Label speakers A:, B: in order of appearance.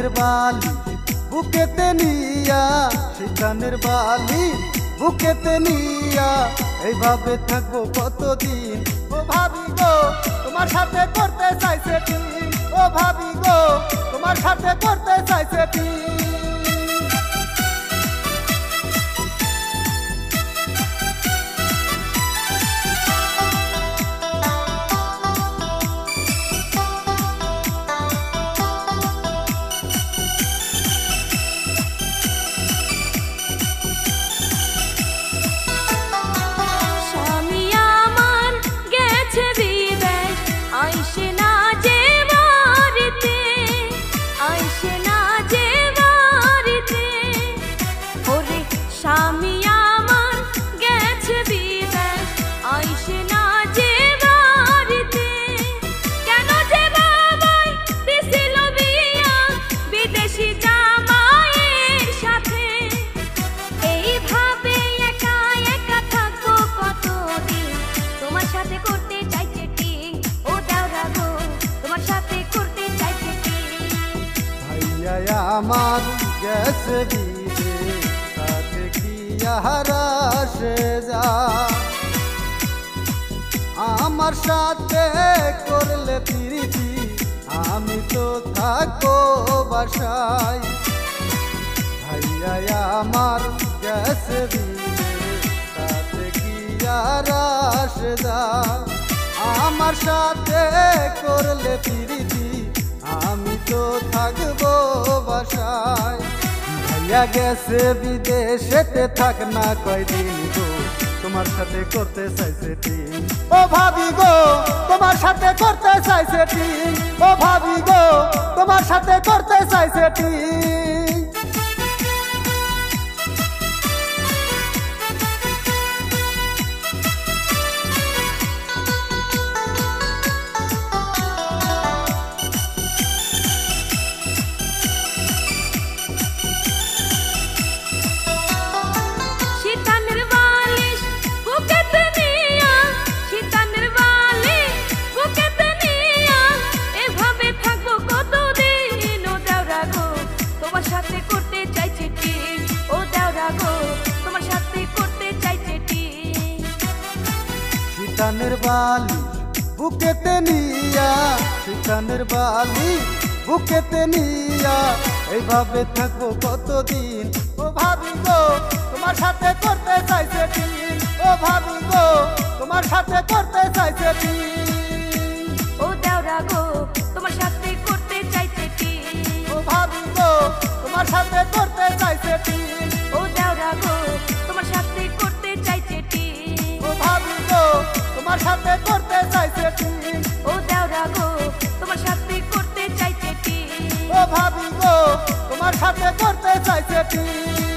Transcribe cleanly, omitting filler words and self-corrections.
A: কানের বালি বুকেতে নিয়া, সেই কানের বালি বুকেতে নিয়া, এইভাবে থাকবো কতদিন। ও ভাবি গো তোমার সাথে করতে চাইছে ঠিক, ও ভাবি গো তোমার সাথে করতে চাইছে ঠিক। আমার গেছে বিদেশ, তাতে কি হারা সে যা, আমার সাথে করলে প্রীতি আমি তো থাকবো বাসায়। ভাইয়া আমার গেছে বিদেশ, তাতে কি হারা সে যা, আমার সাথে করলে প্রীতি আমি তো থাকবো বাসায়। ভাইয়া গেছে বিদেশেতে থাক না কয়দিন গো, তোমার সাথে করতে চাইছে ঠিক। ও ভাবি গো তোমার সাথে করতে চাইছে ঠিক, ও ভাবি গো তোমার সাথে করতে চাইছে ঠিক। কানের বালি বুকেতে নিয়া, কানের বালি বুকেতে নিয়া, এইভাবে থাকবো কতদিন। ও ভাবি গো তোমার সাথে করতে চাইছে ঠিক, ও ভাবি গো তোমার সাথে করতে চাইছে ঠিক।
B: ও দেওরা গো তোমার সাথে করতে চাইছে ঠিক,
A: ও ভাবি গো তোমার সাথে করতে চাইছে ঠিক।
B: ও দেওরা গো তোমার সাথে করতে চাইছে ঠিক,
A: ও ভাবি গো তোমার সাথে করতে চাইছে ঠিক।
B: ও দেওরা গো তোমার সাথে করতে চাইছে ঠিক,
A: ও ভাবি গো তোমার সাথে করতে চাইছে ঠিক।